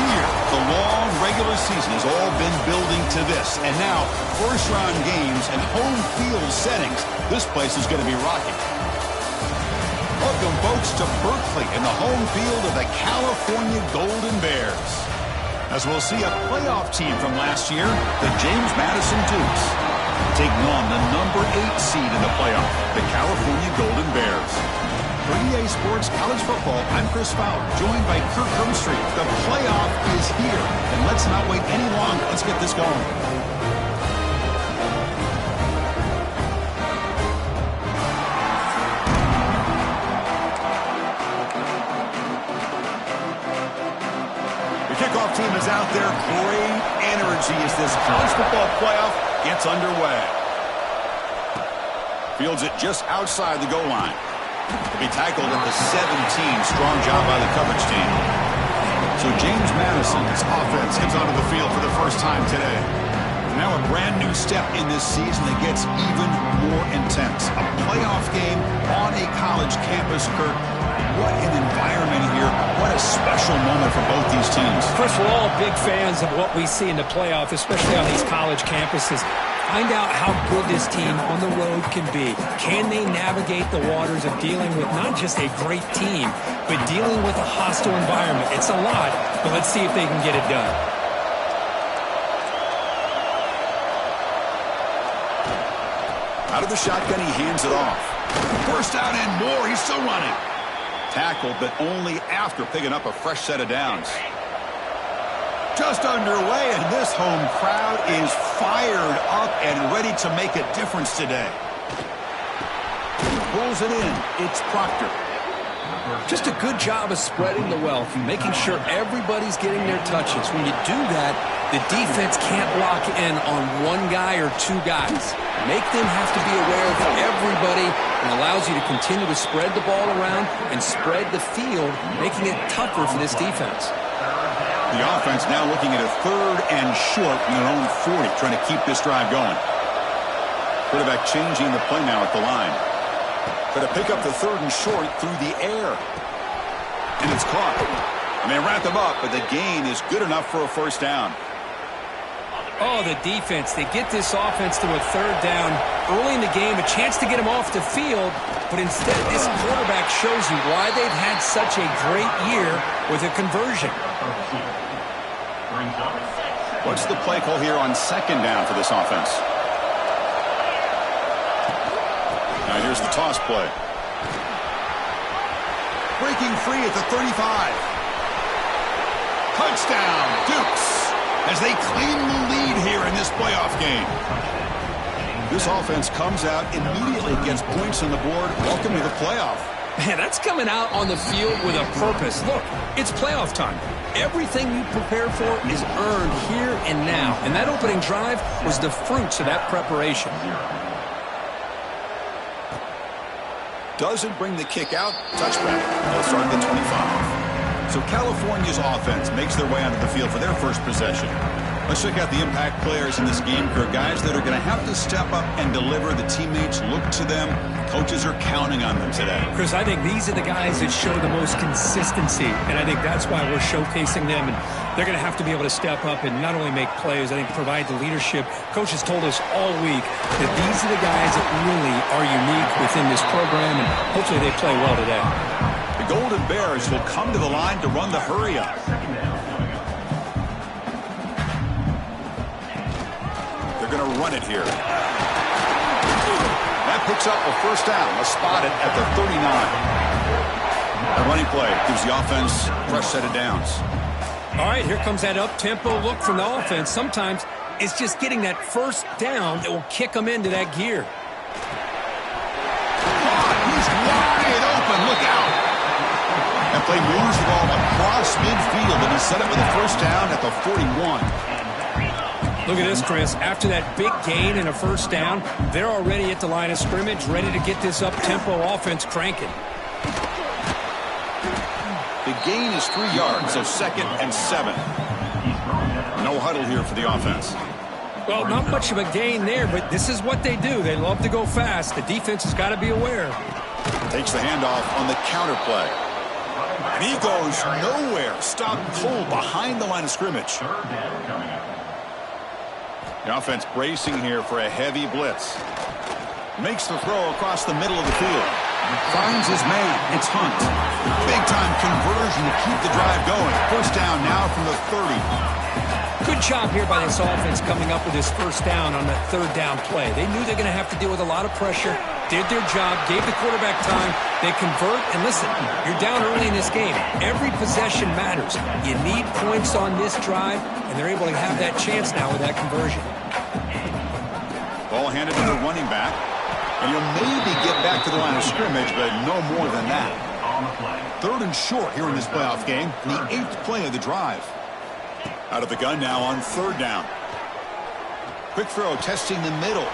here. The long regular season has all been building to this. And now, first-round games and home field settings. This place is going to be rocking. Welcome, folks, to Berkeley in the home field of the California Golden Bears. As we'll see a playoff team from last year, the James Madison Dukes, taking on the number 8 seed in the playoff, the California Golden Bears. For EA Sports College Football, I'm Chris Fowler, joined by Kirk Hermstreet. The playoff is here, and let's not wait any longer. Let's get this going. The kickoff team is out there. Great energy as this college football playoff gets underway. Fields it just outside the goal line. To be tackled at the 17. Strong job by the coverage team. So James Madison's offense comes onto the field for the first time today. Now a brand new step in this season that gets even more intense. A playoff game on a college campus, Kirk. What an environment here. What a special moment for both these teams. Chris, we're all big fans of what we see in the playoff, especially on these college campuses. Find out how good this team on the road can be. Can they navigate the waters of dealing with not just a great team, but dealing with a hostile environment? It's a lot, but let's see if they can get it done. Out of the shotgun, he hands it off. First down and more. He's still running. Tackled, but only after picking up a fresh set of downs. Just underway, and this home crowd is fired up and ready to make a difference today. He pulls it in. It's Proctor. Just a good job of spreading the wealth, making sure everybody's getting their touches. When you do that, the defense can't lock in on one guy or two guys. Make them have to be aware of everybody, and allows you to continue to spread the ball around and spread the field, making it tougher for this defense. The offense now looking at a 3rd and short in their own 40, trying to keep this drive going. Quarterback changing the play now at the line. Try to pick up the 3rd and short through the air. And it's caught. And they wrap them up, but the gain is good enough for a first down. Oh, the defense. They get this offense to a 3rd down early in the game, a chance to get them off the field, but instead this quarterback shows you why they've had such a great year with a conversion. What's the play call here on 2nd down for this offense? Now here's the toss play. Breaking free at the 35. Touchdown, Dukes, as they claim the lead here in this playoff game. This offense comes out immediately, gets points on the board. Welcome to the playoff. Man, that's coming out on the field with a purpose. Look, it's playoff time. Everything you prepare for is earned here and now. And that opening drive was the fruits of that preparation. Doesn't bring the kick out. Touchback. They'll start at the 25. So California's offense makes their way onto the field for their first possession. Let's check out the impact players in this game, Kirk. Guys that are going to have to step up and deliver. The teammates look to them. Coaches are counting on them today. Chris, I think these are the guys that show the most consistency, and I think that's why we're showcasing them. And they're going to have to be able to step up and not only make plays, I think provide the leadership. Coaches told us all week that these are the guys that really are unique within this program, and hopefully they play well today. The Golden Bears will come to the line to run the hurry-up. They're going to run it here. That picks up a first down. A spotted at the 39. A running play gives the offense a fresh set of downs. All right, here comes that up-tempo look from the offense. Sometimes it's just getting that first down that will kick them into that gear. He's wide open. Look out. That play moves the ball across midfield, and he set it with a first down at the 41. Look at this, Chris. After that big gain and a first down, they're already at the line of scrimmage, ready to get this up-tempo offense cranking. The gain is 3 yards, so 2nd and 7. No huddle here for the offense. Well, not much of a gain there, but this is what they do. They love to go fast. The defense has got to be aware. Takes the handoff on the counter play. And he goes nowhere. Stopped cold behind the line of scrimmage. The offense bracing here for a heavy blitz. Makes the throw across the middle of the field. Finds his man. It's Hunt. Big-time conversion to keep the drive going. First down now from the 30. Good job here by this offense coming up with this first down on that third down play. They knew they're going to have to deal with a lot of pressure, did their job, gave the quarterback time. They convert, and listen, you're down early in this game. Every possession matters. You need points on this drive, and they're able to have that chance now with that conversion. Ball handed to the running back, and you'll maybe get back to the line of scrimmage, but no more than that. Third and short here in this playoff game, the 8th play of the drive. Out of the gun now on third down. Quick throw testing the middle.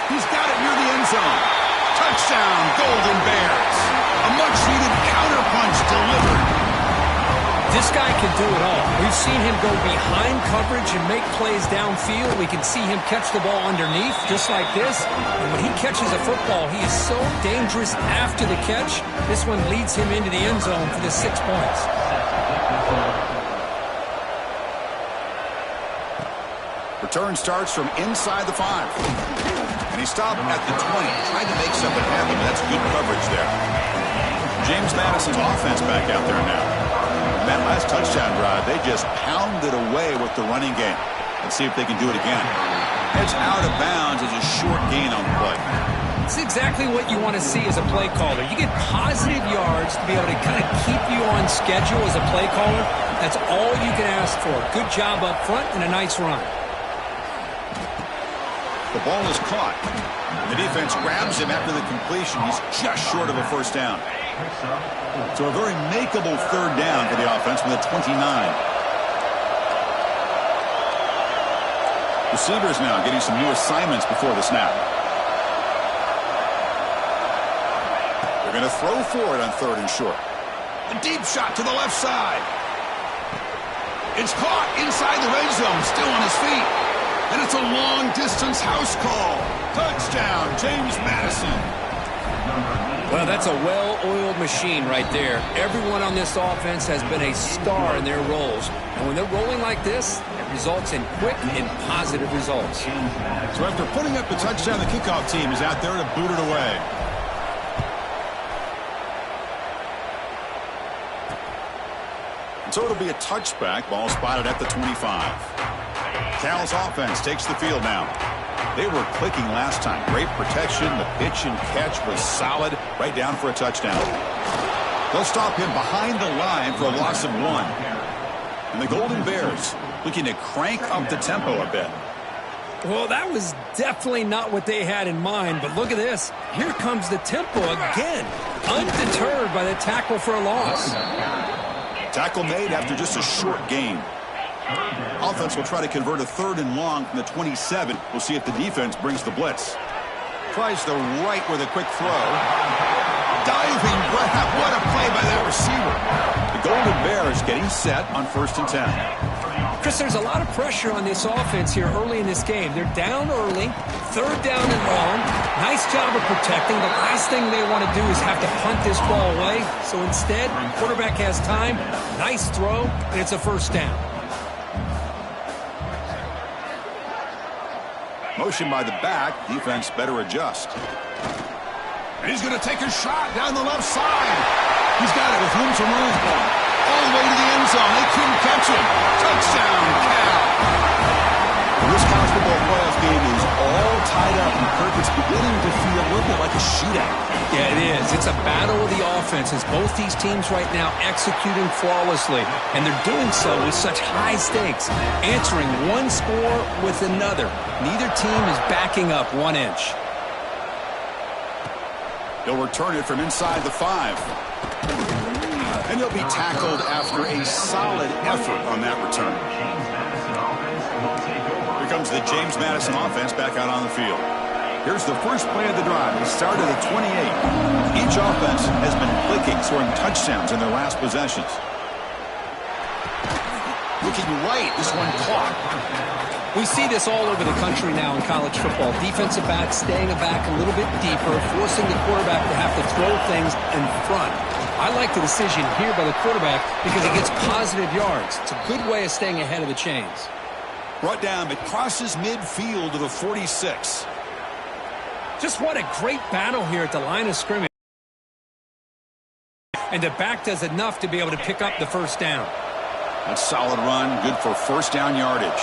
He's got it near the end zone. Touchdown, Golden Bears. A much-needed counterpunch delivered. This guy can do it all. We've seen him go behind coverage and make plays downfield. We can see him catch the ball underneath just like this. And when he catches a football, he is so dangerous after the catch. This one leads him into the end zone for the 6 points. Return starts from inside the 5. And he stopped at the 20. Tried to make something happen, but that's good coverage there. James Madison's offense back out there now. And that last touchdown drive, they just pounded away with the running game. Let's see if they can do it again. It's out of bounds. It's a short gain on the play. It's exactly what you want to see as a play caller. You get positive yards to be able to kind of keep you on schedule as a play caller. That's all you can ask for. Good job up front and a nice run. The ball is caught. The defense grabs him after the completion. He's just short of a first down. So a very makeable third down for the offense from the 29. Receivers now getting some new assignments before the snap. They're going to throw for it on third and short. A deep shot to the left side. It's caught inside the red zone, still on his feet. And it's a long-distance house call. Touchdown, James Madison. Well, that's a well-oiled machine right there. Everyone on this offense has been a star in their roles. And when they're rolling like this, it results in quick and positive results. So after putting up the touchdown, the kickoff team is out there to boot it away. And so it'll be a touchback. Ball spotted at the 25. Cal's offense takes the field now. They were clicking last time. Great protection. The pitch and catch was solid. Right down for a touchdown. They'll stop him behind the line for a loss of 1. And the Golden Bears looking to crank up the tempo a bit. Well, that was definitely not what they had in mind. But look at this. Here comes the tempo again. Undeterred by the tackle for a loss. Tackle made after just a short gain. Offense will try to convert a third and long from the 27. We'll see if the defense brings the blitz. Tries the right with a quick throw. Diving grab. What a play by that receiver. The Golden Bears getting set on 1st and 10. Chris, there's a lot of pressure on this offense here early in this game. They're down early, third down and long. Nice job of protecting. The last thing they want to do is have to punt this ball away. So instead, quarterback has time. Nice throw, and it's a first down. Motion by the back. Defense better adjust. And he's going to take a shot down the left side. He's got it with room to move. All the way to the end zone. They couldn't catch him. Touchdown, Cal. This college football playoff game is all tied up. And Kirk, it's beginning to feel a little bit like a shootout. Yeah, it is. It's a battle of the offenses. Both these teams right now executing flawlessly. And they're doing so with such high stakes. Answering one score with another. Neither team is backing up 1 inch. He'll return it from inside the 5. And he'll be tackled after a solid effort on that return. Here comes the James Madison offense back out on the field. Here's the first play of the drive. They start at the 28. Each offense has been clicking, scoring touchdowns in their last possessions. Looking right, this one caught. We see this all over the country now in college football. Defensive backs staying back a little bit deeper, forcing the quarterback to have to throw things in front. I like the decision here by the quarterback because he gets positive yards. It's a good way of staying ahead of the chains. Brought down, but crosses midfield to the 46. Just what a great battle here at the line of scrimmage. And the back does enough to be able to pick up the first down. That's solid run, good for first down yardage.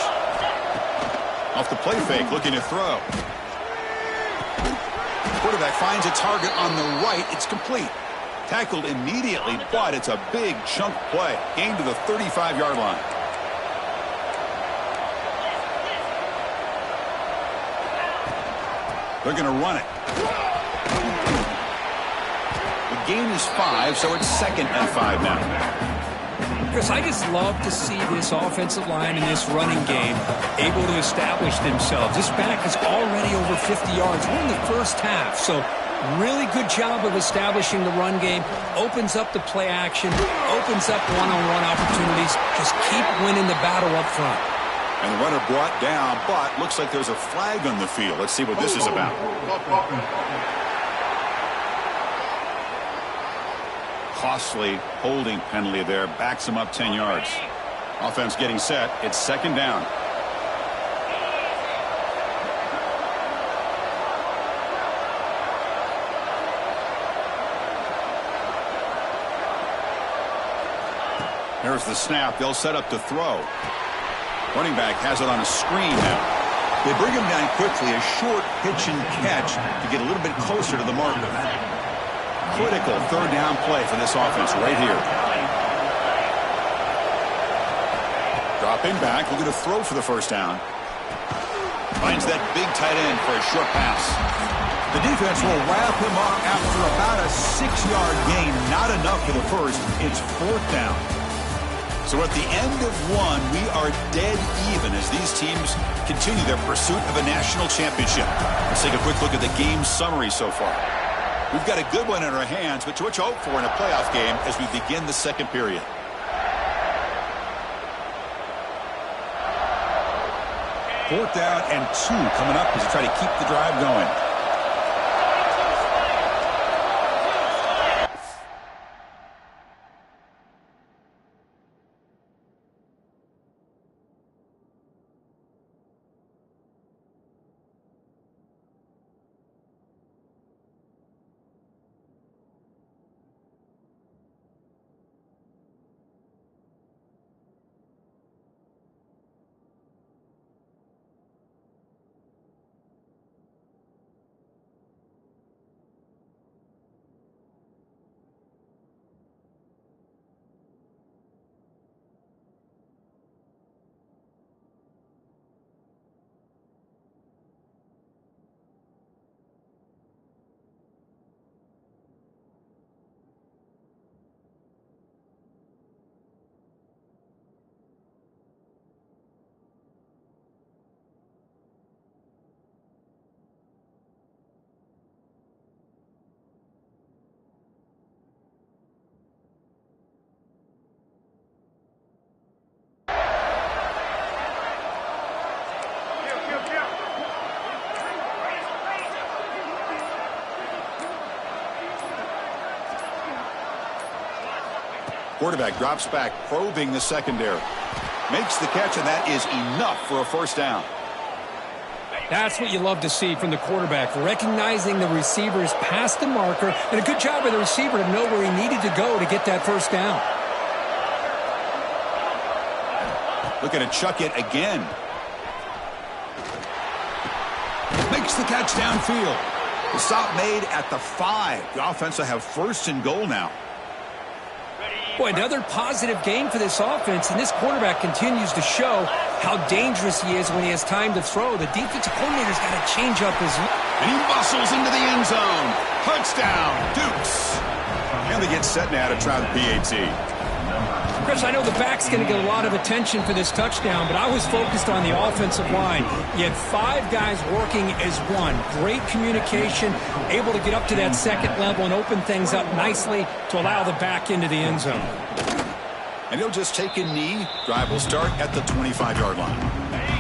Off the play fake, looking to throw. Quarterback finds a target on the right. It's complete. Tackled immediately, but it's a big chunk play. Gain to the 35-yard line. They're going to run it. The gain is 5, so it's 2nd and 5 now. Chris, I just love to see this offensive line in this running game able to establish themselves. This back is already over 50 yards. We're in the first half, so really good job of establishing the run game. Opens up the play action, opens up one-on-one opportunities. Just keep winning the battle up front. And the runner brought down, but looks like there's a flag on the field. Let's see what this is about. Costly holding penalty there. Backs him up 10 yards. Offense getting set. It's 2nd down. There's the snap. They'll set up to throw. Running back has it on a screen now. They bring him down quickly. A short pitch and catch to get a little bit closer to the marker. Critical 3rd down play for this offense right here. Dropping back. Looking to throw for the first down. Finds that big tight end for a short pass. The defense will wrap him up after about a 6-yard gain. Not enough for the first. It's 4th down. So at the end of 1, we are dead even as these teams continue their pursuit of a national championship. Let's take a quick look at the game summary so far. We've got a good one in our hands, but to what you hope for in a playoff game as we begin the 2nd period. Fourth down and 2 coming up as you try to keep the drive going. Quarterback drops back, probing the secondary. Makes the catch, and that is enough for a first down. That's what you love to see from the quarterback, recognizing the receiver's past the marker, and a good job of the receiver to know where he needed to go to get that first down. Looking to chuck it again. Makes the catch downfield. The stop made at the 5. The offense will have 1st and goal now. Boy, another positive game for this offense, and this quarterback continues to show how dangerous he is when he has time to throw. The defensive coordinator's got to change up his... And he muscles into the end zone. Touchdown, Dukes. And they get set now to try the PAT. Chris, I know the back's going to get a lot of attention for this touchdown, but I was focused on the offensive line. You had 5 guys working as one. Great communication, able to get up to that 2nd level and open things up nicely to allow the back into the end zone. And he'll just take a knee. Drive will start at the 25-yard line.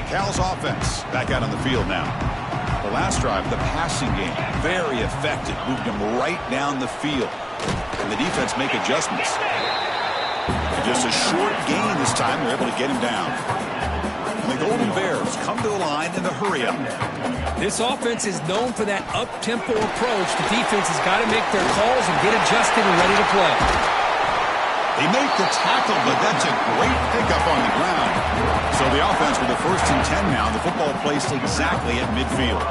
Cal's offense back out on the field now. The last drive, the passing game, very effective. Moved him right down the field. and the defense make adjustments. Just a short gain this time. They're able to get him down. And the Golden Bears come to the line in the hurry-up. This offense is known for that up-tempo approach. The defense has got to make their calls and get adjusted and ready to play. They make the tackle, but that's a great pickup on the ground. So the offense with the 1st and 10 now. The football placed exactly at midfield.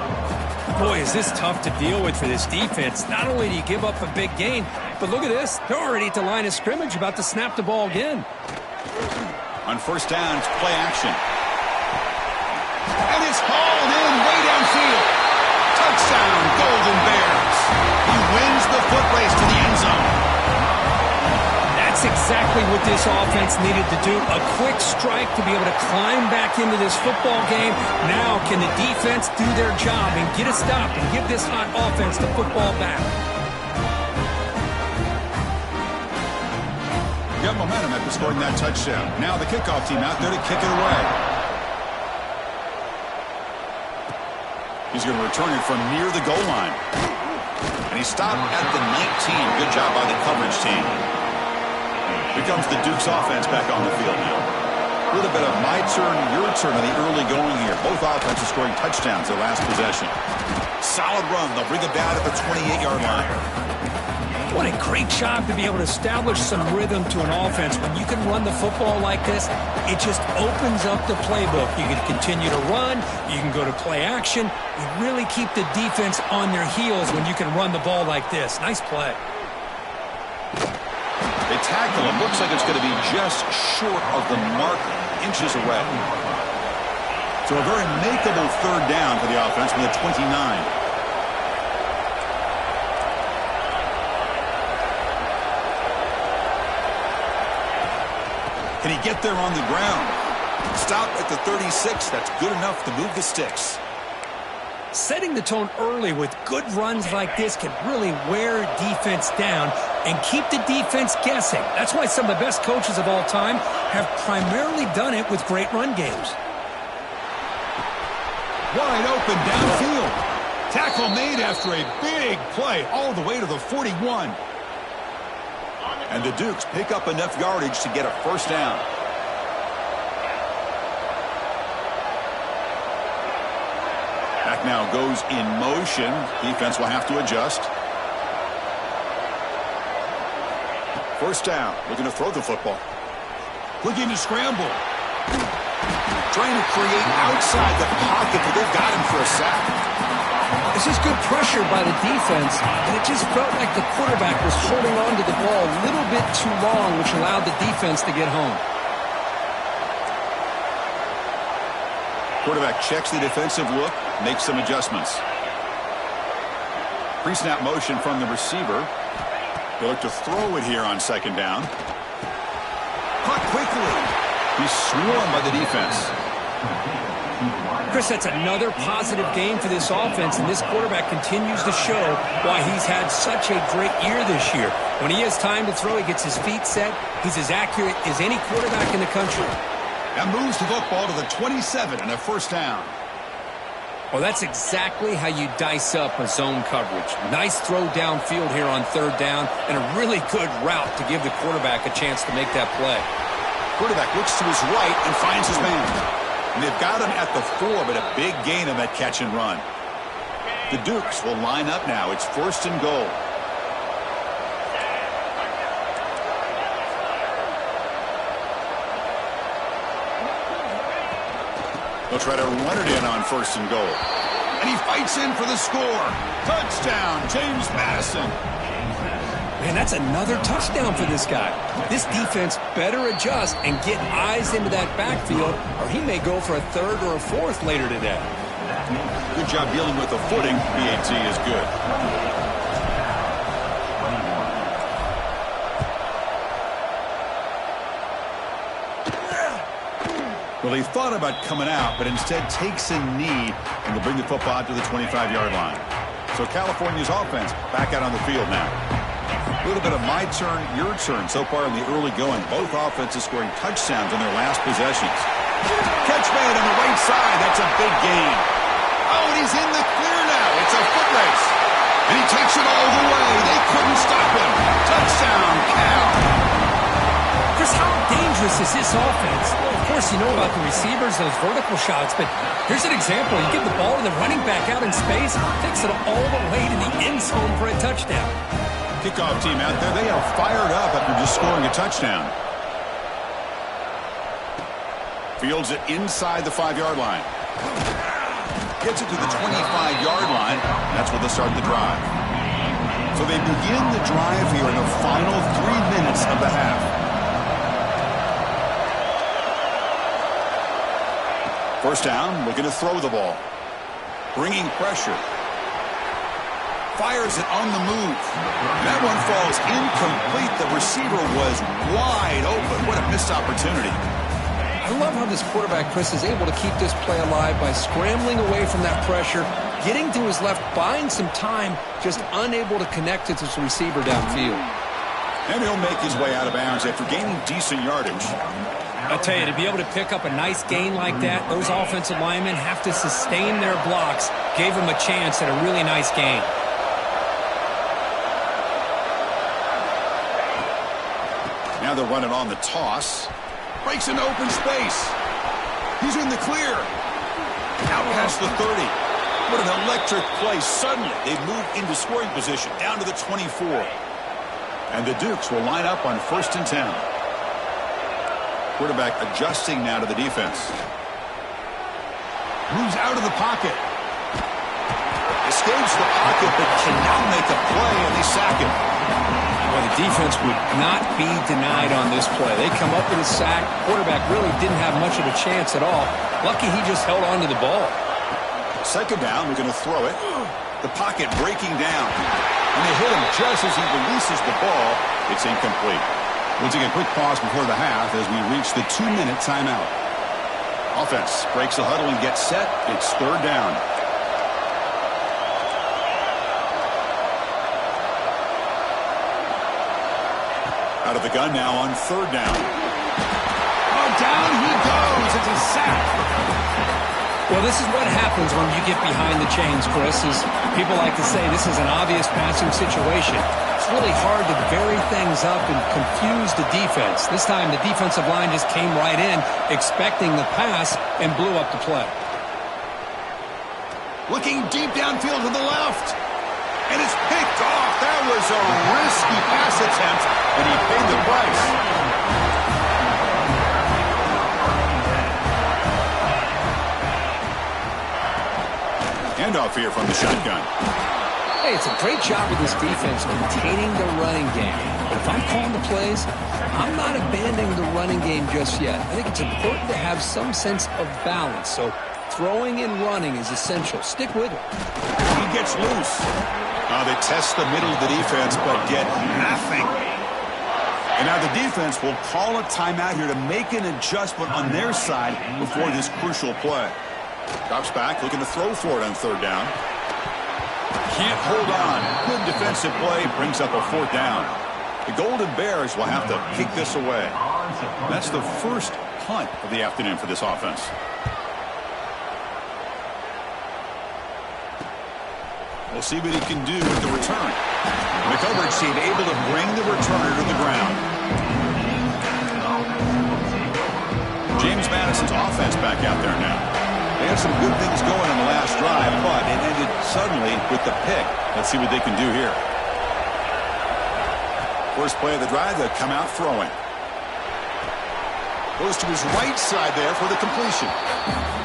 Boy, is this tough to deal with for this defense. Not only do you give up a big gain, but look at this. They're already at the line of scrimmage, about to snap the ball again. On 1st down, it's play action. And it's hauled in way downfield. Touchdown, Golden Bears. He wins the foot race to the end zone. That's exactly what this offense needed to do. A quick strike to be able to climb back into this football game. Now can the defense do their job and get a stop and give this hot offense the football back? Got momentum after scoring that touchdown. Now the kickoff team out there to kick it away. He's going to return it from near the goal line. And he stopped at the 19. Good job by the coverage team. Here comes the Duke's offense back on the field now. A little bit of my turn, your turn in the early going here. Both offenses scoring touchdowns their last possession. Solid run. They'll bring it down at the 28-yard line. What a great job to be able to establish some rhythm to an offense. When you can run the football like this, it just opens up the playbook. You can continue to run. You can go to play action. You really keep the defense on their heels when you can run the ball like this. Nice play. They tackle him. Looks like it's going to be just short of the mark, inches away. So a very makeable 3rd down for the offense from the 29. Can he get there on the ground? Stop at the 36. That's good enough to move the sticks. Setting the tone early with good runs like this can really wear defense down and keep the defense guessing. That's why some of the best coaches of all time have primarily done it with great run games. Wide open downfield. Tackle made after a big play all the way to the 41. And the Dukes pick up enough yardage to get a 1st down. Back now goes in motion. Defense will have to adjust. 1st down. Looking to throw the football. Looking to scramble. Trying to create outside the pocket, but they've got him for a sack. This is good pressure by the defense, and it just felt like the quarterback was holding on to the ball a little bit too long, which allowed the defense to get home. Quarterback checks the defensive look, makes some adjustments. Pre-snap motion from the receiver. They look to throw it here on 2nd down. Caught quickly. He's swarmed by the defense. Chris, that's another positive game for this offense, and this quarterback continues to show why he's had such a great year this year. When he has time to throw, he gets his feet set. He's as accurate as any quarterback in the country. That moves the football to the 27 and a 1st down. Well, that's exactly how you dice up a zone coverage. Nice throw downfield here on 3rd down, and a really good route to give the quarterback a chance to make that play. Quarterback looks to his right and finds his man. And they've got him at the 4, but a big gain on that catch and run. The Dukes will line up now. It's 1st and goal. They'll try to run it in on 1st and goal. And he fights in for the score. Touchdown, James Madison. Man, that's another touchdown for this guy. This defense better adjust and get eyes into that backfield, or he may go for a 3rd or a 4th later today. Good job dealing with the footing. BAT is good. Well, he thought about coming out, but instead takes a knee and will bring the football out to the 25-yard line. So California's offense back out on the field now. A little bit of my turn, your turn so far in the early going. Both offenses scoring touchdowns on their last possessions. Catch made on the right side. That's a big gain. Oh, and he's in the clear now. It's a foot race. And he takes it all the way. They couldn't stop him. Touchdown, Cal. Chris, how dangerous is this offense? Well, of course, you know about the receivers, those vertical shots, but here's an example. You give the ball to the running back out in space, takes it all the way to the end zone for a touchdown. Kickoff team out there, they are fired up after just scoring a touchdown. Fields it inside the 5-yard line. Gets it to the 25-yard line. That's where they start the drive. So they begin the drive here in the final 3 minutes of the half. First down, looking to throw the ball. Bringing pressure. Fires it on the move. That one falls incomplete. The receiver was wide open. What a missed opportunity. I love how this quarterback, Chris, is able to keep this play alive by scrambling away from that pressure, getting to his left, buying some time, just unable to connect to his receiver downfield. And he'll make his way out of bounds after gaining decent yardage. I'll tell you, to be able to pick up a nice gain like that, those offensive linemen have to sustain their blocks. Gave him a chance at a really nice gain. Now they're running on the toss. Breaks into open space. He's in the clear. Out past the 30. What an electric play. Suddenly, they've moved into scoring position, down to the 24. And the Dukes will line up on 1st and 10. Quarterback adjusting now to the defense. Moves out of the pocket. Escapes the pocket, but can now make a play, and they sack him. Well, the defense would not be denied on this play. They come up with a sack. Quarterback really didn't have much of a chance at all. Lucky he just held on to the ball. Second down, we're going to throw it. The pocket breaking down. And they hit him just as he releases the ball. It's incomplete. We'll take a quick pause before the half as we reach the 2-minute timeout. Offense breaks the huddle and gets set. It's 3rd down. Out of the gun now on 3rd down. Oh, down he goes. It's a sack. Well, this is what happens when you get behind the chains, Chris. As people like to say, this is an obvious passing situation. It's really hard to vary things up and confuse the defense. This time, the defensive line just came right in, expecting the pass, and blew up the play. Looking deep downfield to the left. And it's picked off. That was a risky pass attempt, and he paid the price. Handoff here from the shotgun. Hey, it's a great job with this defense containing the running game. But if I'm calling the plays, I'm not abandoning the running game just yet. I think it's important to have some sense of balance. So throwing and running is essential. Stick with it. He gets loose. They test the middle of the defense, but get nothing. And now the defense will call a timeout here to make an adjustment on their side before this crucial play. Drops back, looking to throw for it on 3rd down. Can't hold on. Good defensive play, brings up a 4th down. The Golden Bears will have to kick this away. That's the first punt of the afternoon for this offense. We'll see what he can do with the return. And the coverage team able to bring the returner to the ground. James Madison's offense back out there now. They had some good things going in the last drive, but it ended suddenly with the pick. Let's see what they can do here. First play of the drive, they'll come out throwing. Goes to his right side there for the completion.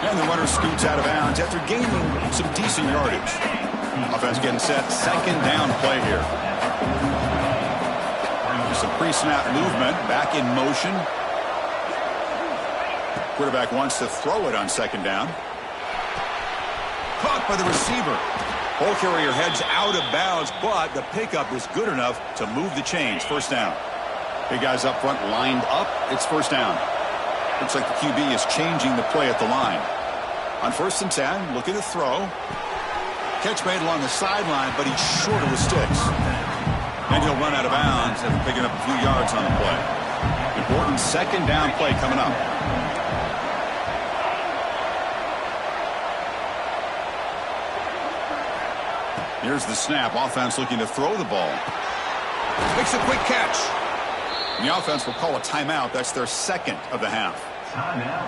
And the runner scoots out of bounds after gaining some decent yardage. Offense getting set. 2nd down play here. Some pre-snap movement. Back in motion. Quarterback wants to throw it on 2nd down. Caught by the receiver. Ball carrier heads out of bounds, but the pickup is good enough to move the chains. 1st down. Big guys up front lined up. It's 1st down. Looks like the QB is changing the play at the line. On 1st and 10, looking to throw. Catch made along the sideline, but he's short of the sticks. And he'll run out of bounds after picking up a few yards on the play. Important 2nd down play coming up. Here's the snap. Offense looking to throw the ball. Makes a quick catch. And the offense will call a timeout. That's their second of the half.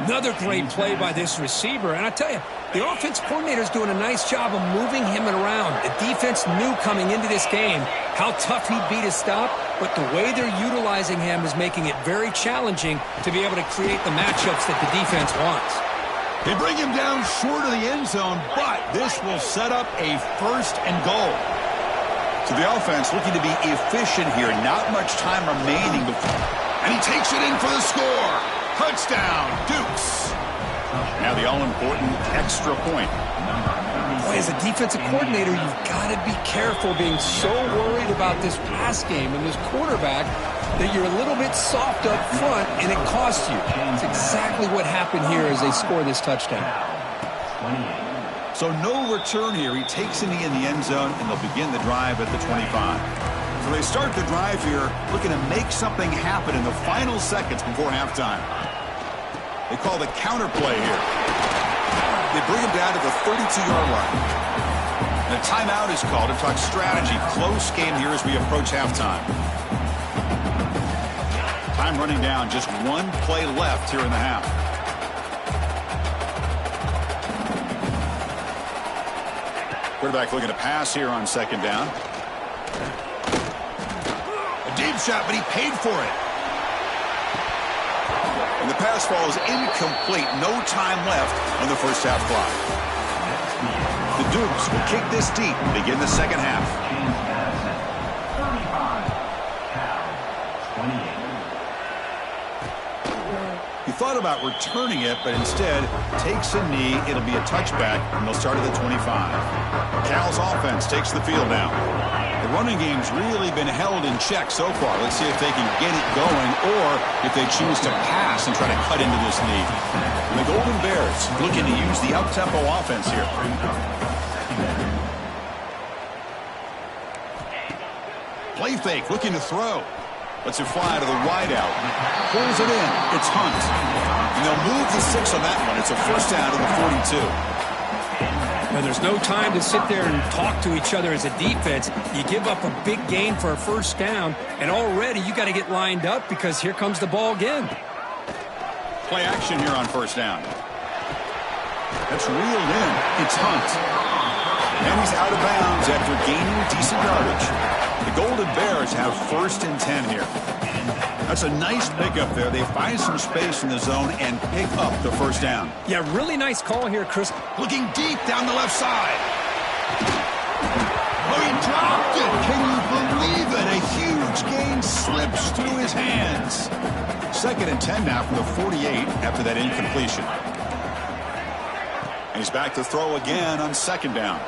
Another great play by this receiver. And I tell you, the offense coordinator is doing a nice job of moving him around. The defense knew coming into this game how tough he'd be to stop, but the way they're utilizing him is making it very challenging to be able to create the matchups that the defense wants. They bring him down short of the end zone, but this will set up a 1st and goal. So the offense looking to be efficient here. Not much time remaining. And he takes it in for the score. Touchdown, Dukes. Now the all-important extra point. Boy, as a defensive coordinator, you've got to be careful being so worried about this pass game and this quarterback that you're a little bit soft up front and it costs you. It's exactly what happened here as they score this touchdown. So no return here. He takes a knee in the end zone, and they'll begin the drive at the 25. So they start the drive here looking to make something happen in the final seconds before halftime. They call the counter play here. They bring him down to the 32-yard line. And a timeout is called to talk strategy. Close game here as we approach halftime. Time running down. Just one play left here in the half. Quarterback looking to pass here on 2nd down. A deep shot, but he paid for it. And the pass falls incomplete. No time left on the first half clock. The Dukes will kick this deep and begin the second half. He thought about returning it, but instead takes a knee. It'll be a touchback, and they'll start at the 25. Cal's offense takes the field now. The running game's really been held in check so far. Let's see if they can get it going or if they choose to pass and try to cut into this lead. And the Golden Bears looking to use the up-tempo offense here. Play fake, looking to throw. Lets it fly to the wideout. Pulls it in. It's Hunt. And they'll move the 6 on that one. It's a 1st down to the 42. Now, there's no time to sit there and talk to each other as a defense. You give up a big gain for a 1st down, and already you got to get lined up because here comes the ball again. Play action here on 1st down. That's reeled in. It's Hunt. And he's out of bounds after gaining decent yardage. The Golden Bears have 1st and 10 here. That's a nice pickup there. They find some space in the zone and pick up the 1st down. Yeah, really nice call here, Chris. Looking deep down the left side. Oh, he dropped it. Can you believe it? A huge gain slips through his hands. 2nd and 10 now from the 48 after that incompletion. And he's back to throw again on 2nd down.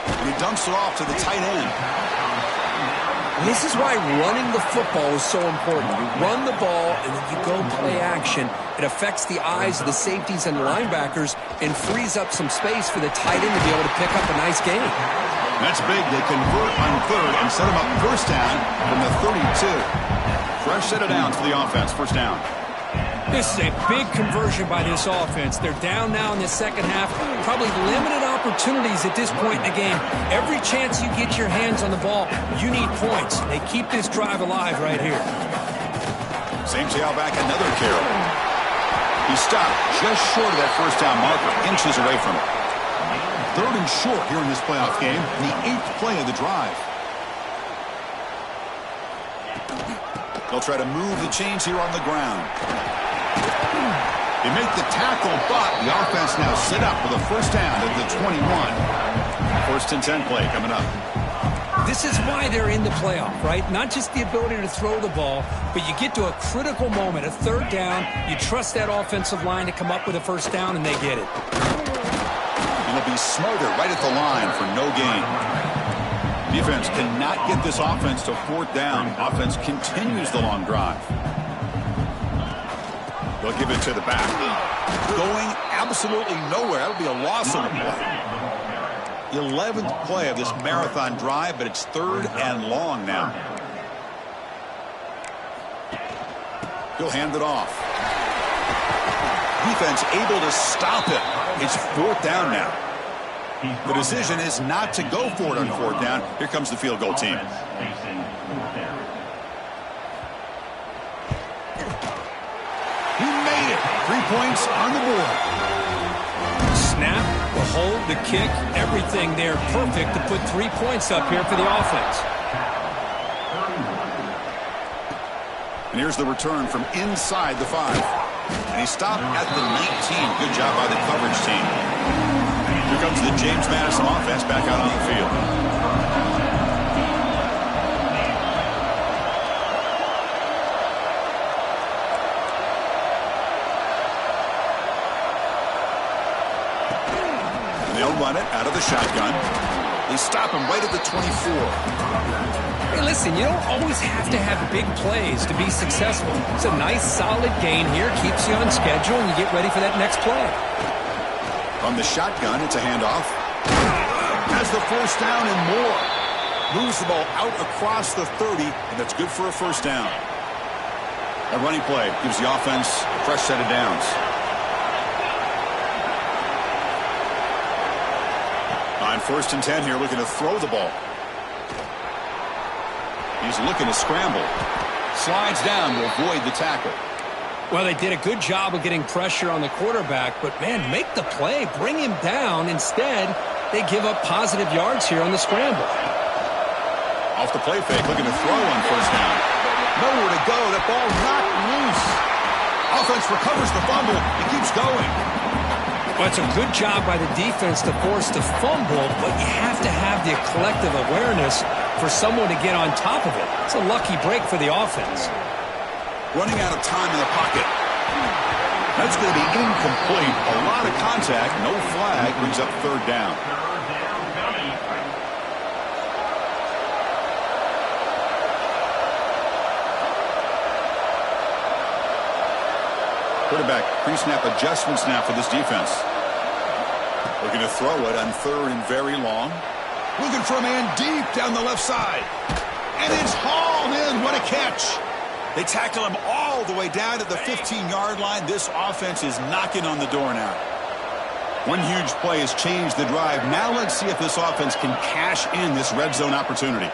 And he dumps it off to the tight end. This is why running the football is so important. You run the ball, and then you go play action. It affects the eyes of the safeties and the linebackers and frees up some space for the tight end to be able to pick up a nice gain. That's big. They convert on 3rd and set him up 1st down from the 32. Fresh set of downs for the offense. 1st down. This is a big conversion by this offense. They're down now in the second half. Probably limited opportunities at this point in the game. Every chance you get your hands on the ball, you need points. They keep this drive alive right here. Same tail back, another carry. He stopped just short of that 1st down marker, inches away from it. 3rd and short here in this playoff game, the 8th play of the drive. They'll try to move the chains here on the ground. They make the tackle, but the offense now set up with a 1st down at the 21. 1st and 10 play coming up. This is why they're in the playoff, right? Not just the ability to throw the ball, but you get to a critical moment, a 3rd down. You trust that offensive line to come up with a 1st down, and they get it. And they'll be smarter right at the line for no gain. Defense cannot get this offense to 4th down. Offense continues the long drive. They'll give it to the back. Going absolutely nowhere. That'll be a loss on the play. 11th play of this marathon drive, but it's 3rd and long now. He'll hand it off. Defense able to stop it. It's 4th down now. The decision is not to go for it on fourth down. Here comes the field goal team. He made it. 3 points on the board. Snap, the hold, the kick, everything there perfect to put 3 points up here for the offense. And here's the return from inside the 5. And he stopped at the 19. Good job by the coverage team. Here comes the James Madison offense back out on the field. And they'll run it out of the shotgun. They stop him right at the 24. Hey, listen, you don't always have to have big plays to be successful. It's a nice, solid gain here. Keeps you on schedule, and you get ready for that next play. From the shotgun, it's a handoff. Has the first down and more. Moves the ball out across the 30, and that's good for a first down. A running play gives the offense a fresh set of downs. On 1st and 10 here, looking to throw the ball. He's looking to scramble. Slides down to avoid the tackle. Well, they did a good job of getting pressure on the quarterback, but, man, make the play. Bring him down. Instead, they give up positive yards here on the scramble. Off the play fake, looking to throw on first down. Nowhere to go. That ball knocked loose. Offense recovers the fumble. It keeps going. Well, it's a good job by the defense to force the fumble, but you have to have the collective awareness for someone to get on top of it. It's a lucky break for the offense. Running out of time in the pocket. That's going to be incomplete. A lot of contact. No flag. Brings up 3rd down. Quarterback pre-snap adjustment snap for this defense. Looking to throw it on 3rd and very long. Looking for a man deep down the left side. And it's hauled in. What a catch. They tackle him all the way down to the 15-yard line. This offense is knocking on the door now. One huge play has changed the drive. Now let's see if this offense can cash in this red zone opportunity.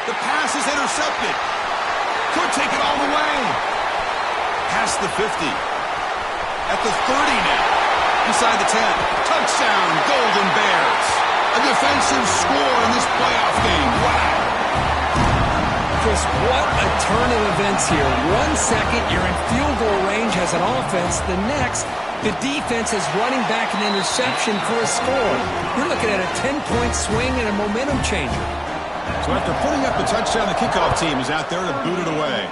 The pass is intercepted. Could take it all the way. Past the 50. At the 30 now. Inside the 10. Touchdown, Golden Bears. A defensive score in this playoff game. Wow. Chris, what a turn of events here. 1 second, you're in field goal range as an offense. The next, the defense is running back an interception for a score. You're looking at a 10-point swing and a momentum changer. So after putting up the touchdown, the kickoff team is out there to boot it away.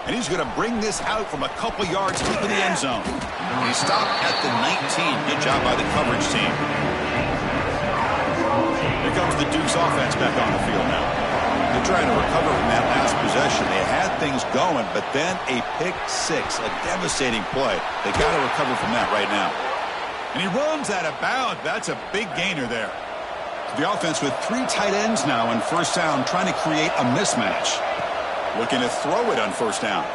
And he's going to bring this out from a couple yards deep in the end zone. He stopped at the 19. Good job by the coverage team. Here comes the Duke's offense back on the field now. They're trying to recover from that last possession. They had things going, but then a pick 6, a devastating play. They got to recover from that right now. And he runs out of bounds. That's a big gainer there. The offense with 3 tight ends now on first down, trying to create a mismatch. Looking to throw it on first down.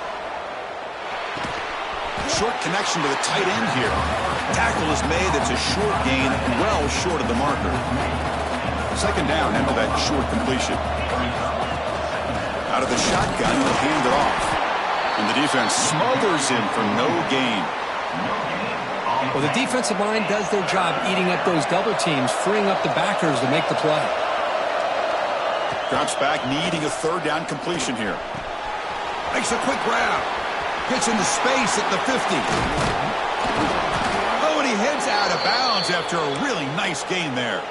Short connection to the tight end here. Tackle is made. It's a short gain, well short of the marker. 2nd down, handle that short completion. Out of the shotgun, he'll hand it off. And the defense smothers him for no gain. Well, the defensive line does their job eating up those double teams, freeing up the backers to make the play. Drops back, needing a 3rd down completion here. Makes a quick grab. Gets into space at the 50. Oh, and he heads out of bounds after a really nice gain there.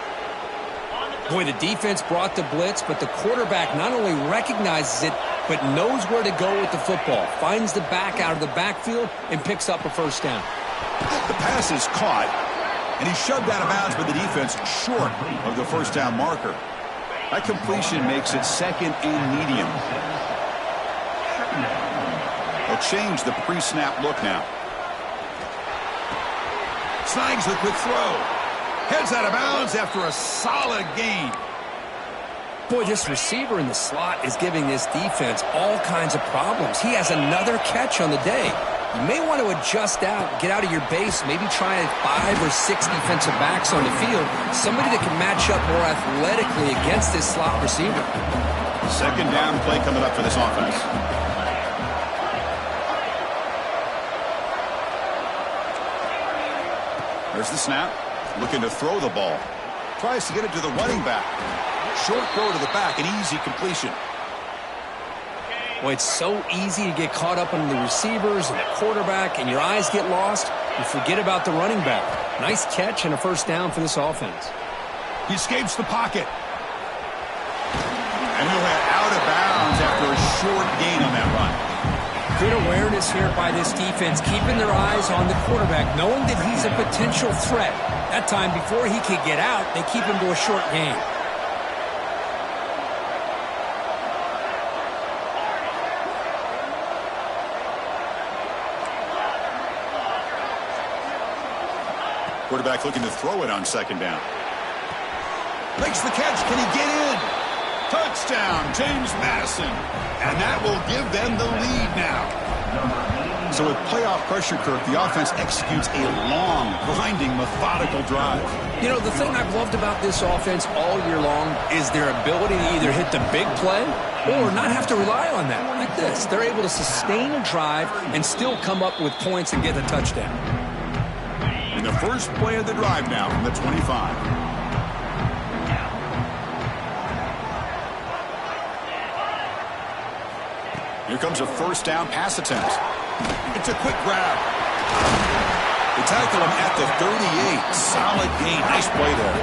Boy, the defense brought the blitz, but the quarterback not only recognizes it, but knows where to go with the football. Finds the back out of the backfield and picks up a first down. The pass is caught, and he's shoved out of bounds by the defense short of the first down marker. That completion makes it 2nd and medium. They'll change the pre-snap look now. Snags the quick throw. Heads out of bounds after a solid gain. Boy, this receiver in the slot is giving this defense all kinds of problems. He has another catch on the day. You may want to adjust out, get out of your base, maybe try 5 or 6 defensive backs on the field, somebody that can match up more athletically against this slot receiver. Second down play coming up for this offense. There's the snap. Looking to throw the ball. Tries to get it to the running back. Short throw to the back, an easy completion. Well, it's so easy to get caught up on the receivers and the quarterback, and your eyes get lost. You forget about the running back. Nice catch and a first down for this offense. He escapes the pocket. And he'll head out of bounds after a short gain on that run. Good awareness here by this defense, keeping their eyes on the quarterback, knowing that he's a potential threat. That time, before he could get out, they keep him to a short gain. Quarterback looking to throw it on second down. Makes the catch. Can he get in? Touchdown, James Madison. And that will give them the lead now. So with playoff pressure, Kirk, the offense executes a long, grinding, methodical drive. You know, the thing I've loved about this offense all year long is their ability to either hit the big play or not have to rely on that. Like this, they're able to sustain a drive and still come up with points and get a touchdown. In the first play of the drive now from the 25. Here comes a first down pass attempt. It's a quick grab. They tackle him at the 38. Solid gain. Nice play there.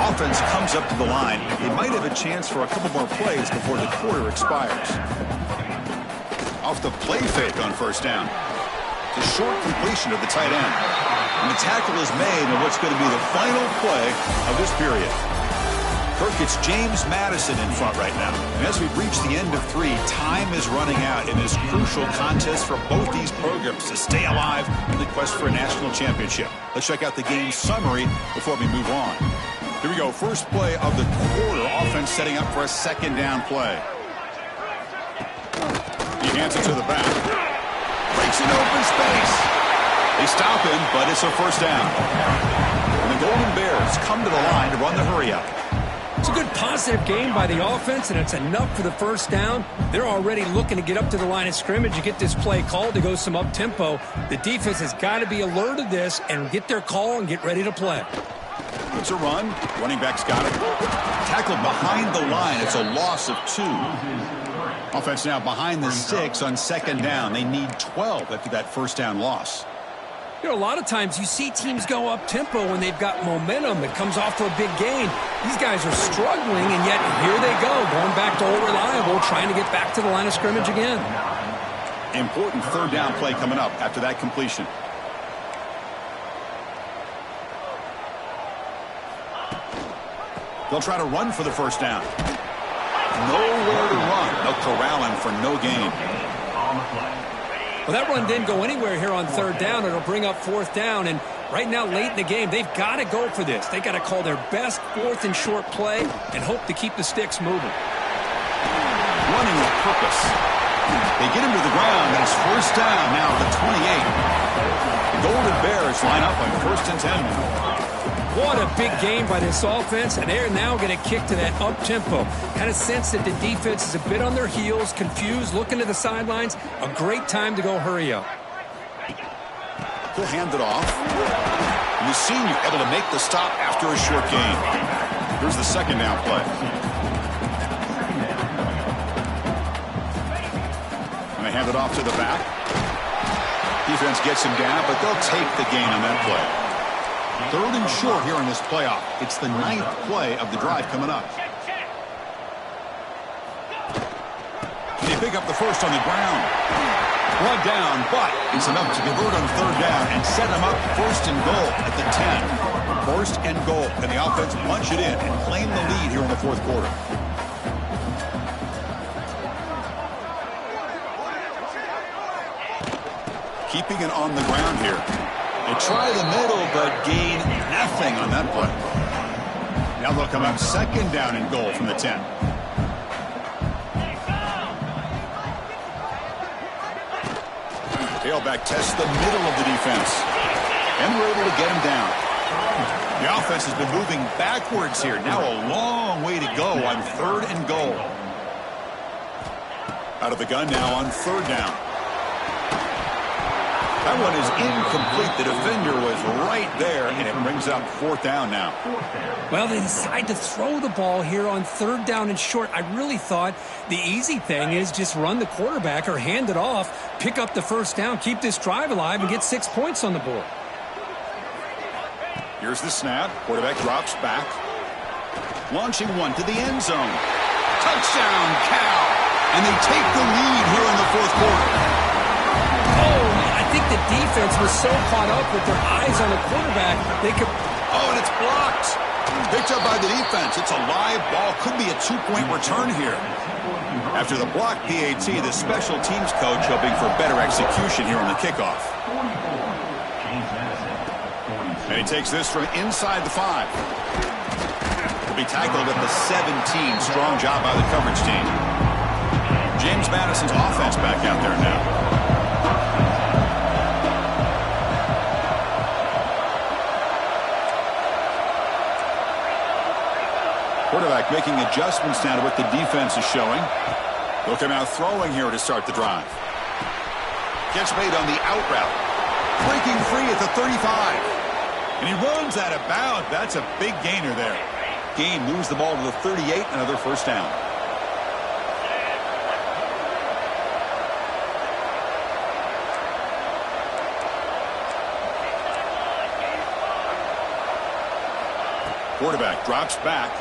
Offense comes up to the line. They might have a chance for a couple more plays before the quarter expires. Off the play fake on first down. The short completion of the tight end. And the tackle is made in what's going to be the final play of this period. Kirk, it's James Madison in front right now. And as we reach the end of 3, time is running out in this crucial contest for both these programs to stay alive in the quest for a national championship. Let's check out the game summary before we move on. Here we go. First play of the quarter. Offense setting up for a second down play. He hands it to the back. Breaks in open space. They stop him, but it's a first down. And the Golden Bears come to the line to run the hurry-up. It's a good positive game by the offense, and it's enough for the first down. They're already looking to get up to the line of scrimmage and get this play called to go some up-tempo. The defense has got to be alert of this and get their call and get ready to play. It's a run. Running back's got it. Tackled behind the line. It's a loss of 2. Offense now behind the 6 on second down. They need 12 after that first down loss. You know, a lot of times you see teams go up-tempo when they've got momentum. It comes off to a big gain. These guys are struggling, and yet here they go, going back to old reliable, trying to get back to the line of scrimmage again. Important third down play coming up after that completion. They'll try to run for the first down. Nowhere to run. They'll corral him for no gain. Well, that run didn't go anywhere here on third down. It'll bring up fourth down, and right now, late in the game, they've got to go for this. They've got to call their best fourth and short play and hope to keep the sticks moving. Running with purpose. They get him to the ground, and it's first down now at the 28. The Golden Bears line up on first and 10. What a big game by this offense, and they're now going to kick to that up-tempo. Kind of sense that the defense is a bit on their heels, confused, looking to the sidelines. A great time to go hurry up. He'll hand it off. And the senior able to make the stop after a short gain. Here's the second down play. And they hand it off to the back. Defense gets him down, but they'll take the gain on that play. Third and short here in this playoff. It's the 9th play of the drive coming up. Can they pick up the first on the ground? One down, but it's enough to convert on third down and set them up first and goal at the 10. First and goal, and the offense punch it in and claim the lead here in the fourth quarter. Keeping it on the ground here. They try the middle, but gain nothing on that play. Now they'll come up second down and goal from the 10. Tailback tests the middle of the defense. And we're able to get him down. The offense has been moving backwards here. Now a long way to go on 3rd and goal. Out of the gun now on 3rd down. That one is incomplete. The defender was right there, and it brings up 4th down now. Well, they decide to throw the ball here on 3rd down and short. I really thought the easy thing is just run the quarterback or hand it off, pick up the 1st down, keep this drive alive, and get 6 points on the board. Here's the snap. Quarterback drops back. Launching one to the end zone. Touchdown, Cal! And they take the lead here in the 4th quarter. Oh, I think the defense was so caught up with their eyes on the quarterback, they could... Oh, and it's blocked. Picked up by the defense. It's a live ball. Could be a 2-point return here. After the block PAT, the special teams coach hoping for better execution here on the kickoff. And he takes this from inside the 5. Will be tackled at the 17. Strong job by the coverage team. James Madison's offense back out there now. Quarterback making adjustments now to what the defense is showing. Look him out throwing here to start the drive. Catch made on the out route. Breaking free at the 35. And he runs out of bounds. That's a big gainer there. Gain moves the ball to the 38. Another 1st down. Quarterback drops back.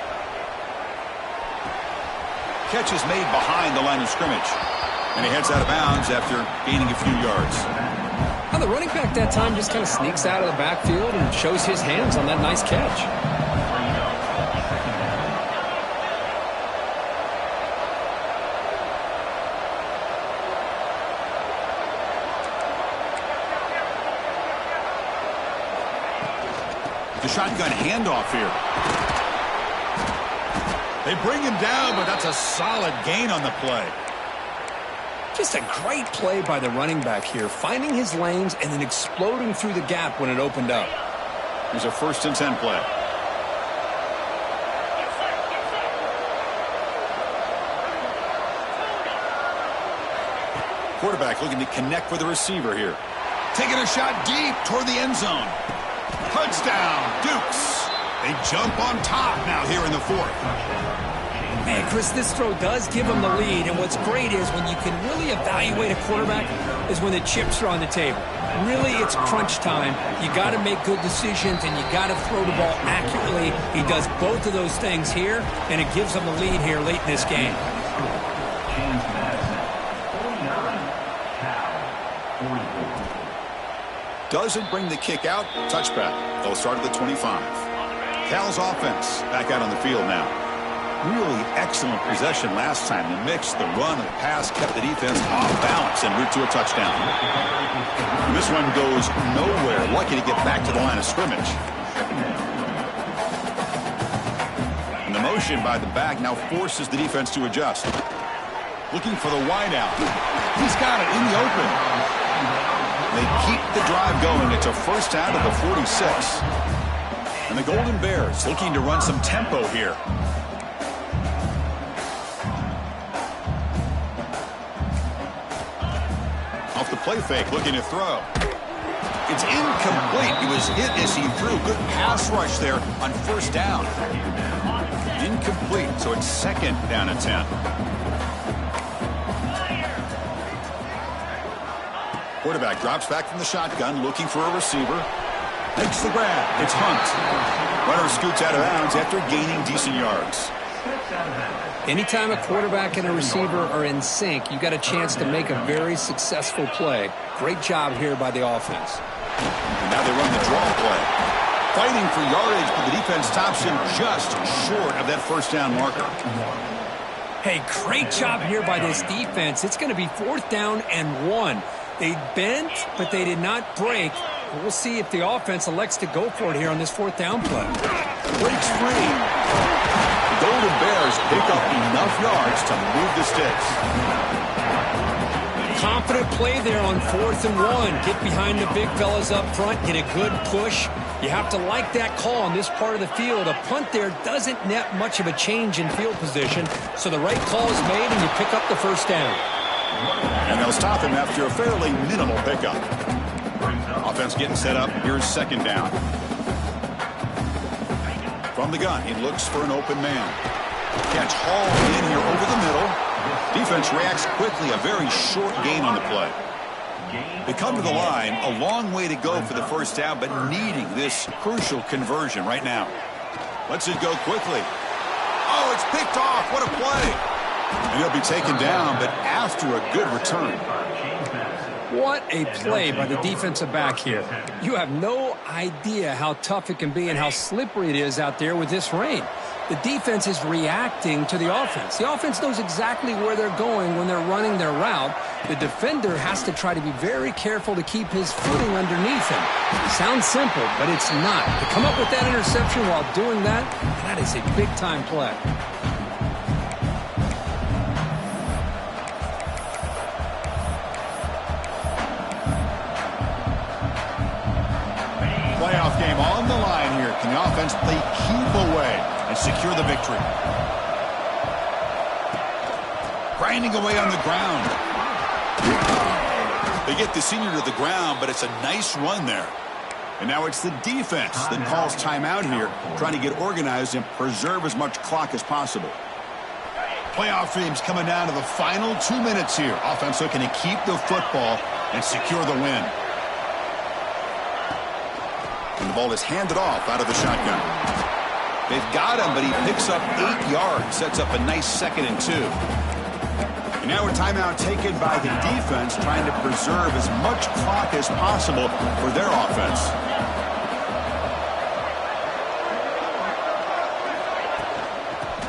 Catch is made behind the line of scrimmage. And he heads out of bounds after gaining a few yards. Well, the running back that time just kind of sneaks out of the backfield and shows his hands on that nice catch. The shotgun handoff here. They bring him down, but that's a solid gain on the play. Just a great play by the running back here, finding his lanes and then exploding through the gap when it opened up. Here's a 1st and 10 play. Quarterback looking to connect with the receiver here. Taking a shot deep toward the end zone. Touchdown, Dukes. They jump on top now here in the 4th. Man, Chris, this throw does give him the lead, and what's great is when you can really evaluate a quarterback is when the chips are on the table. Really, it's crunch time. You got to make good decisions, and you got to throw the ball accurately. He does both of those things here, and it gives him the lead here late in this game. Doesn't bring the kick out. Touchback. They'll start at the 25. Cal's offense back out on the field now. Really excellent possession last time. The mix, the run, and the pass kept the defense off balance en route to a touchdown. And this one goes nowhere. Lucky to get back to the line of scrimmage. And the motion by the back now forces the defense to adjust. Looking for the wide out. He's got it in the open. They keep the drive going. It's a 1st down to the 46. And the Golden Bears looking to run some tempo here. Off the play fake, looking to throw. It's incomplete. He was hit as he threw. Good pass rush there on 1st down. Incomplete, so it's 2nd down and 10. Quarterback drops back from the shotgun, looking for a receiver. Makes the grab. It's Hunt. Runner scoots out of bounds after gaining decent yards. Anytime a quarterback and a receiver are in sync, you got a chance to make a very successful play. Great job here by the offense. And now they run the draw play. Fighting for yardage, but the defense stops him just short of that 1st down marker. Hey, great job here by this defense. It's going to be 4th down and 1. They bent, but they did not break. We'll see if the offense elects to go for it here on this 4th down play. Breaks free. The Golden Bears pick up enough yards to move the sticks. confident play there on 4th and 1. Get behind the big fellas up front, get a good push. You have to like that call on this part of the field. A punt there doesn't net much of a change in field position, so the right call is made and you pick up the first down. And they'll stop him after a fairly minimal pickup. Offense getting set up. Here's 2nd down. From the gun, he looks for an open man. Catch hauled in here over the middle. Defense reacts quickly. A very short gain on the play. They come to the line. A long way to go for the first down, but needing this crucial conversion right now. Lets it go quickly. Oh, it's picked off. What a play. And he'll be taken down, but after a good return. What a play by the defensive back here. You have no idea how tough it can be and how slippery it is out there with this rain. The defense is reacting to the offense. The offense knows exactly where they're going when they're running their route. The defender has to try to be very careful to keep his footing underneath him. It sounds simple, but it's not. To come up with that interception while doing that, that is a big-time play. Playoff game on the line here. Can the offense play keep away and secure the victory? Grinding away on the ground. They get the senior to the ground, but it's a nice run there. And now it's the defense that calls timeout here, trying to get organized and preserve as much clock as possible. Playoff dreams coming down to the final 2 minutes here. Offense looking to keep the football and secure the win. And the ball is handed off out of the shotgun. They've got him, but he picks up 8 yards. Sets up a nice 2nd and 2. And now a timeout taken by the defense, trying to preserve as much clock as possible for their offense.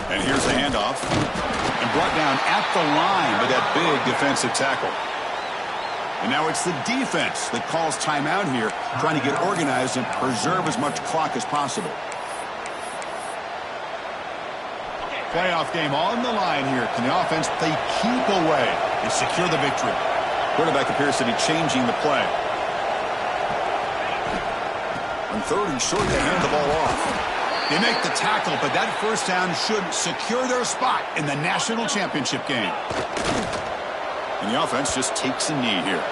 And here's the handoff. And brought down at the line with that big defensive tackle. And now it's the defense that calls timeout here, trying to get organized and preserve as much clock as possible. Playoff game on the line here. Can the offense play keep away and secure the victory? Quarterback appears to be changing the play. On 3rd and short, they hand the ball off. They make the tackle, but that first down should secure their spot in the national championship game. And the offense just takes a knee here.